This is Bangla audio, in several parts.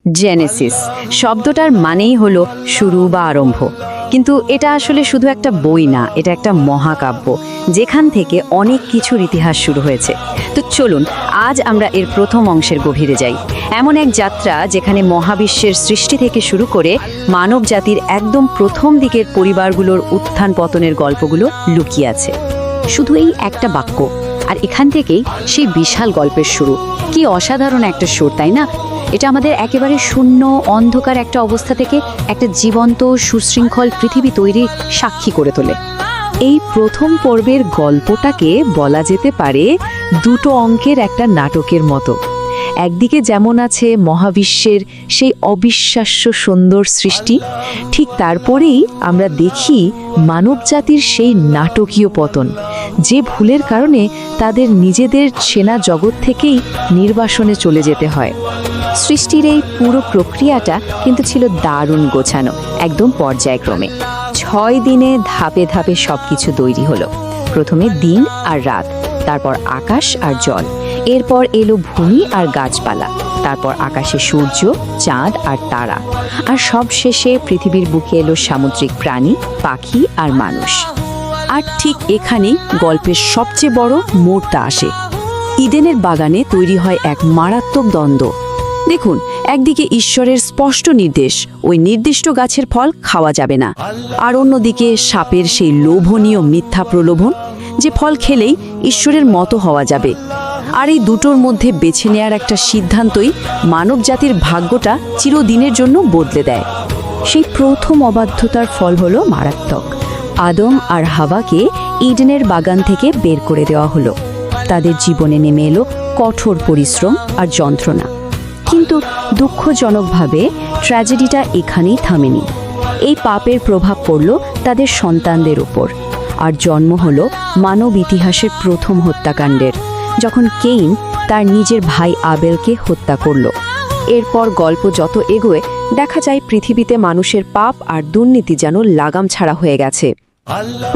জেনেসিস শব্দটার মানেই হলো শুরু বা আরম্ভ, কিন্তু এটা আসলে শুধু একটা বই না, এটা একটা মহাকাব্য যেখান থেকে অনেক কিছুর ইতিহাস শুরু হয়েছে। তো চলুন আজ আমরা এর প্রথম অংশের গভীরে যাই, এমন এক যাত্রা যেখানে মহাবিশ্বের সৃষ্টি থেকে শুরু করে মানব জাতির একদম প্রথম দিকের পরিবারগুলোর উত্থান পতনের গল্পগুলো লুকিয়ে আছে। শুধু এই একটা বাক্য, আর এখান থেকেই সেই বিশাল গল্পের শুরু। কি অসাধারণ একটা সুর, তাই না? এটা আমাদের একেবারে শূন্য অন্ধকার একটা অবস্থা থেকে একটা জীবন্ত সুশৃঙ্খল পৃথিবী তৈরির সাক্ষী করে তোলে। এই প্রথম পর্বের গল্পটাকে বলা যেতে পারে দুটো অঙ্কের একটা নাটকের মতো। একদিকে যেমন আছে মহাবিশ্বের সেই অবিশ্বাস্য সুন্দর সৃষ্টি, ঠিক তারপরেই আমরা দেখি মানবজাতির সেই নাটকীয় পতন, যে ভুলের কারণে তাদের নিজেদের চেনা জগৎ থেকেই নির্বাসনে চলে যেতে হয়। সৃষ্টির এই পুরো প্রক্রিয়াটা কিন্তু ছিল দারুণ গোছানো, একদম পর্যায়ক্রমে। 6 দিনে ধাপে ধাপে সবকিছু তৈরি হলো। প্রথমে দিন আর রাত, তারপর আকাশ আর জল, এরপর এলো ভূমি আর গাছপালা, তারপর আকাশে সূর্য, চাঁদ আর তারা, আর সব শেষে পৃথিবীর বুকে এলো সামুদ্রিক প্রাণী, পাখি আর মানুষ। আর ঠিক এখানেই গল্পের সবচেয়ে বড় মোড়টা আসে। ইডেনের বাগানে তৈরি হয় এক মারাত্মক দ্বন্দ্ব। দেখুন, একদিকে ঈশ্বরের স্পষ্ট নির্দেশ, ওই নির্দিষ্ট গাছের ফল খাওয়া যাবে না, আর অন্যদিকে সাপের সেই লোভনীয় মিথ্যা প্রলোভন, যে ফল খেলেই ঈশ্বরের মতো হওয়া যাবে। আর এই দুটোর মধ্যে বেছে নেয়ার একটা সিদ্ধান্তই মানব জাতির ভাগ্যটা চিরদিনের জন্য বদলে দেয়। সেই প্রথম অবাধ্যতার ফল হলো মারাত্মক। আদম আর হাওয়াকে ইডেনের বাগান থেকে বের করে দেওয়া হলো। তাদের জীবনে নেমে এলো কঠোর পরিশ্রম আর যন্ত্রণা। কিন্তু দুঃখজনকভাবে ট্র্যাজেডিটা এখানেই থামেনি। এই পাপের প্রভাব পড়ল তাদের সন্তানদের উপর, আর জন্ম হলো মানব ইতিহাসের প্রথম হত্যাকাণ্ডের, যখন কেইন তার নিজের ভাই আবেলকে হত্যা করল। এরপর গল্প যত এগোয় দেখা যায় পৃথিবীতে মানুষের পাপ আর দুর্নীতি যেন লাগাম ছাড়া হয়ে গেছে।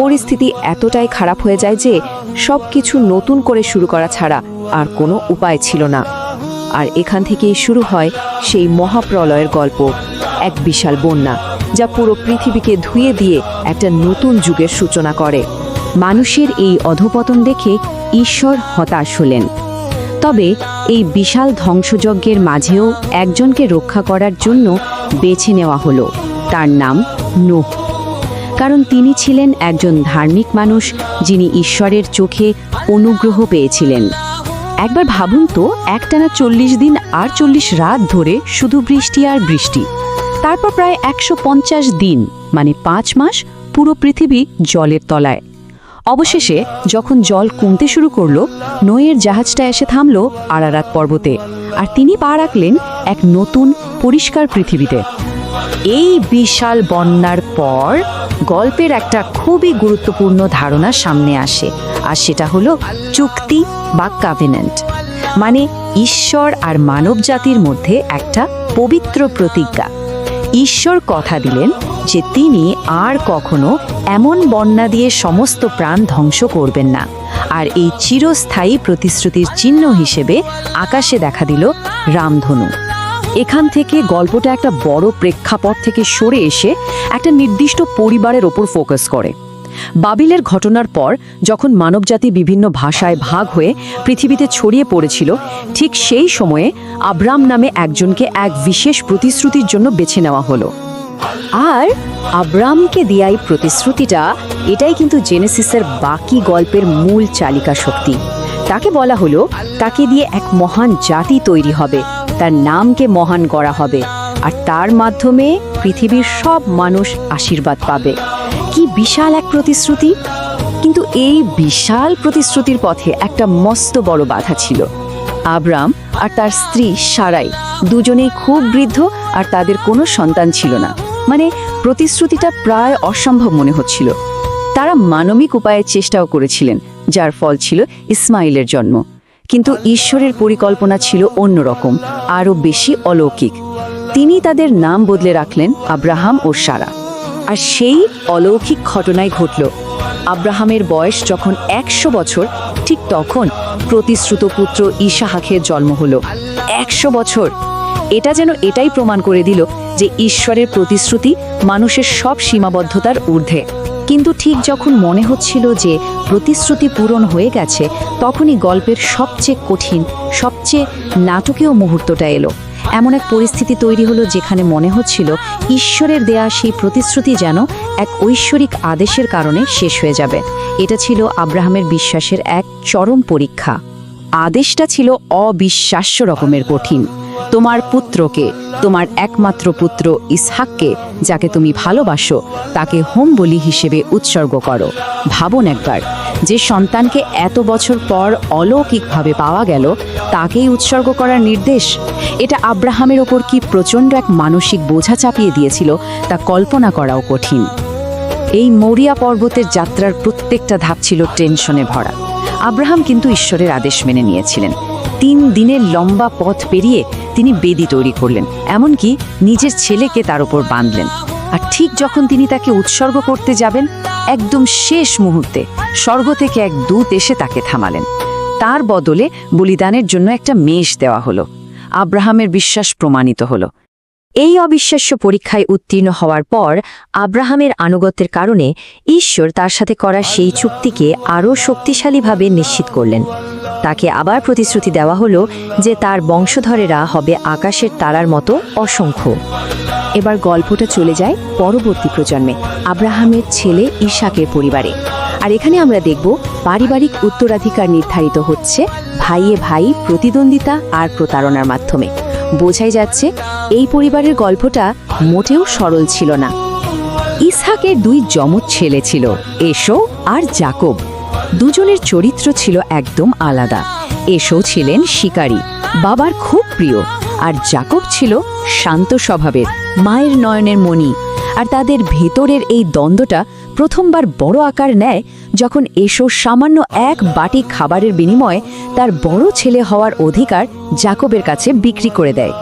পরিস্থিতি এতটাই খারাপ হয়ে যায় যে সব কিছু নতুন করে শুরু করা ছাড়া আর কোনো উপায় ছিল না। আর এখান থেকেই শুরু হয় সেই মহাপ্রলয়ের গল্প, এক বিশাল বন্যা যা পুরো পৃথিবীকে ধুয়ে দিয়ে একটা নতুন যুগের সূচনা করে। মানুষের এই অধপতন দেখে ঈশ্বর হতাশ হলেন। তবে এই বিশাল ধ্বংসযজ্ঞের মাঝেও একজনকে রক্ষা করার জন্য বেছে নেওয়া হলো, তার নাম নূহ। কারণ তিনি ছিলেন একজন ধার্মিক মানুষ, যিনি ঈশ্বরের চোখে অনুগ্রহ পেয়েছিলেন। একবার ভাবুন তো, একটানা 40 দিন আর 40 রাত ধরে শুধু বৃষ্টি আর বৃষ্টি, তারপর প্রায় 150 দিন মানে 5 মাস পুরো পৃথিবী জলের তলায়। অবশেষে যখন জল কমতে শুরু করলো, নোয়ের জাহাজটা এসে থামলো আরারাত পর্বতে, আর তিনি পা রাখলেন এক নতুন পরিষ্কার পৃথিবীতে। এই বিশাল বন্যার পর গল্পের একটা খুবই গুরুত্বপূর্ণ ধারণা সামনে আসে, আর সেটা হলো চুক্তি বা কাভেনেন্ট, মানে ঈশ্বর আর মানব জাতির মধ্যে একটা পবিত্র প্রতিজ্ঞা। ঈশ্বর কথা দিলেন যে তিনি আর কখনো এমন বন্যা দিয়ে সমস্ত প্রাণ ধ্বংস করবেন না, আর এই চিরস্থায়ী প্রতিশ্রুতির চিহ্ন হিসেবে আকাশে দেখা দিল রামধনু। এখান থেকে গল্পটা একটা বড় প্রেক্ষাপট থেকে সরে এসে একটা নির্দিষ্ট পরিবারের ওপর ফোকাস করে। বাবিলের ঘটনার পর যখন মানবজাতি বিভিন্ন ভাষায় ভাগ হয়ে পৃথিবীতে ছড়িয়ে পড়েছিল, ঠিক সেই সময়ে আব্রাম নামে একজনকে এক বিশেষ প্রতিশ্রুতির জন্য বেছে নেওয়া হলো। আর আব্রামকে দেয়া এই প্রতিশ্রুতিটা, এটাই কিন্তু জেনেসিসের বাকি গল্পের মূল চালিকা শক্তি। তাকে বলা হলো তাকে দিয়ে এক মহান জাতি তৈরি হবে, তার নামকে মহান করা হবে, আর তার মাধ্যমে পৃথিবীর সব মানুষ আশীর্বাদ পাবে। কি বিশাল এক প্রতিশ্রুতি! কিন্তু এই বিশাল প্রতিশ্রুতির পথে একটা মস্ত বড় বাধা ছিল। আব্রাম আর তার স্ত্রী সারাই দুজনেই খুব বৃদ্ধ, আর তাদের কোনো সন্তান ছিল না। মানে প্রতিশ্রুতিটা প্রায় অসম্ভব মনে হচ্ছিল। তারা মানবিক উপায়ে চেষ্টাও করেছিলেন, যার ফল ছিল ইসমাইলের জন্ম। কিন্তু ঈশ্বরের পরিকল্পনা ছিল অন্যরকম, আরও বেশি অলৌকিক। তিনি তাদের নাম বদলে রাখলেন আব্রাহাম ও সারা। আর সেই অলৌকিক ঘটনাই ঘটল। আব্রাহামের বয়স যখন 100 বছর, ঠিক তখন প্রতিশ্রুত পুত্র ইসাহাকের জন্ম হলো। 100 বছর! এটা যেন এটাই প্রমাণ করে দিল যে ঈশ্বরের প্রতিশ্রুতি মানুষের সব সীমাবদ্ধতার ঊর্ধ্বে। কিন্তু ঠিক যখন মনে হচ্ছিল যে প্রতিশ্রুতি পূরণ হয়ে গেছে, তখনই গল্পের সবচেয়ে কঠিন, সবচেয়ে নাটকীয় মুহূর্তটা এলো। এমন এক পরিস্থিতি তৈরি হলো যেখানে মনে হচ্ছিল ঈশ্বরের দেয়া সেই প্রতিশ্রুতি যেন এক ঐশ্বরিক আদেশের কারণে শেষ হয়ে যাবে। এটা ছিল আব্রাহামের বিশ্বাসের এক চরম পরীক্ষা। আদেশটা ছিল অবিশ্বাস্য রকমের কঠিন। তোমার পুত্রকে, তোমার একমাত্র পুত্র ইসহাককে, যাকে তুমি ভালোবাসো, তাকে হোম বলি হিসেবে উৎসর্গ করো। ভাবুন একবার, যে সন্তানকে এত বছর পর অলৌকিকভাবে পাওয়া গেল, তাকেই উৎসর্গ করার নির্দেশ। এটা আব্রাহামের ওপর কি প্রচণ্ড এক মানসিক বোঝা চাপিয়ে দিয়েছিল তা কল্পনা করাও কঠিন। এই মরিয়া পর্বতের যাত্রার প্রত্যেকটা ধাপ ছিল টেনশনে ভরা। আব্রাহাম কিন্তু ঈশ্বরের আদেশ মেনে নিয়েছিলেন। 3 দিনের লম্বা পথ পেরিয়ে তিনি বেদি তৈরি করলেন, এমনকি নিজের ছেলেকে তার উপর বাঁধলেন। আর ঠিক যখন তিনি তাকে উৎসর্গ করতে যাবেন, একদম শেষ মুহূর্তে স্বর্গ থেকে এক দূত এসে তাকে থামালেন। তার বদলে বলিদানের জন্য একটা মেষ দেওয়া হলো। আব্রাহামের বিশ্বাস প্রমাণিত হলো। এই অবিশ্বাস্য পরীক্ষায় উত্তীর্ণ হওয়ার পর আব্রাহামের আনুগত্যের কারণে ঈশ্বর তার সাথে করা সেই চুক্তিকে আরও শক্তিশালীভাবে নিশ্চিত করলেন। তাকে আবার প্রতিশ্রুতি দেওয়া হলো যে তার বংশধরেরা হবে আকাশের তারার মতো অসংখ্য। এবার গল্পটা চলে যায় পরবর্তী প্রজন্মে, আব্রাহামের ছেলে ইসহাকের পরিবারে। আর এখানে আমরা দেখব পারিবারিক উত্তরাধিকার নির্ধারিত হচ্ছে ভাইয়ে ভাই প্রতিদ্বন্দ্বিতা আর প্রতারণার মাধ্যমে। বোঝাই যাচ্ছে এই পরিবারের গল্পটা মোটেও সরল ছিল না। ইসহাকের 2 যমজ ছেলে ছিল, এসো আর যাকব। দুজনের চরিত্র ছিল একদম আলাদা। এসো ছিলেন শিকারী, বাবার খুব প্রিয়, আর যাকব ছিল শান্ত স্বভাবের, মায়ের নয়নের মণি। আর তাদের ভেতরের এই দ্বন্দ্বটা প্রথমবার বড় আকার নেয় যখন এসো সামান্য এক বাটি খাবারের বিনিময়ে তার বড় ছেলে হওয়ার অধিকার যাকবের কাছে বিক্রি করে দেয়।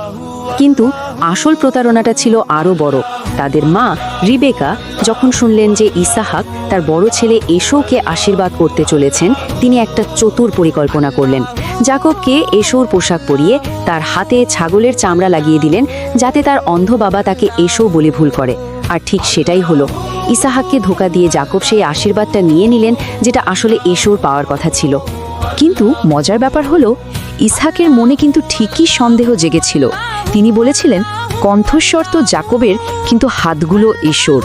কিন্তু আসল প্রতারণাটা ছিল আরও বড়। তাদের মা রিবেকা যখন শুনলেন যে ইসহাক তার বড় ছেলে এসোকে আশীর্বাদ করতে চলেছেন, তিনি একটা চতুর পরিকল্পনা করলেন। যাকবকে এসোর পোশাক পরিয়ে তার হাতে ছাগলের চামড়া লাগিয়ে দিলেন, যাতে তার অন্ধ বাবা তাকে এসো বলে ভুল করে। আর ঠিক সেটাই হলো। ইসহাককে ধোঁকা দিয়ে যাকব সেই আশীর্বাদটা নিয়ে নিলেন, যেটা আসলে এসোর পাওয়ার কথা ছিল। কিন্তু মজার ব্যাপার হলো, ইসহাকের মনে কিন্তু ঠিকই সন্দেহ জেগেছিল। তিনি বলেছিলেন, কণ্ঠস্বর তো যাকবের, কিন্তু হাতগুলো এসোর।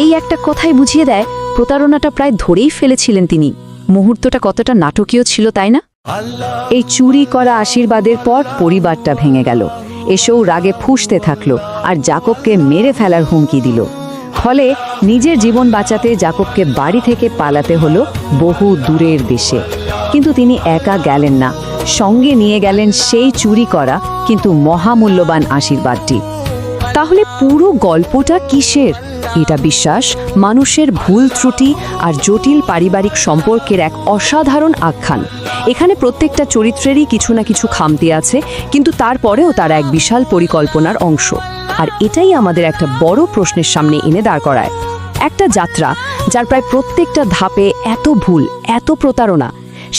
এই একটা কথাই বুঝিয়ে দেয় প্রতারণাটা প্রায় ধরেই ফেলেছিলেন তিনি। মুহূর্তটা কতটা নাটকীয় ছিল, তাই না? এই চুরি করা আশীর্বাদের পর পরিবারটা ভেঙে গেল। এসো রাগে ফুঁসতে থাকলো আর যাকবকে মেরে ফেলার হুমকি দিল। ফলে নিজের জীবন বাঁচাতে যাকবকে বাড়ি থেকে পালাতে হলো বহু দূরের দেশে। কিন্তু তিনি একা গেলেন না, সঙ্গে নিয়ে গেলেন সেই চুরি করা কিন্তু মহামূল্যবান আশীর্বাদটি। তাহলে পুরো গল্পটা কিসের? এটা বিশ্বাস, মানুষের ভুল ত্রুটি আর জটিল পারিবারিক সম্পর্কের এক অসাধারণ আখ্যান। এখানে প্রত্যেকটা চরিত্রেরই কিছু না কিছু খামতি আছে, কিন্তু তারপরেও তারা এক বিশাল পরিকল্পনার অংশ। আর এটাই আমাদের একটা বড় প্রশ্নের সামনে এনে দাঁড় করায়। একটা যাত্রা যার প্রায় প্রত্যেকটা ধাপে এত ভুল, এত প্রতারণা,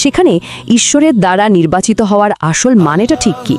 সেখানে ঈশ্বরের দ্বারা নির্বাচিত হওয়ার আসল মানেটা ঠিক কি?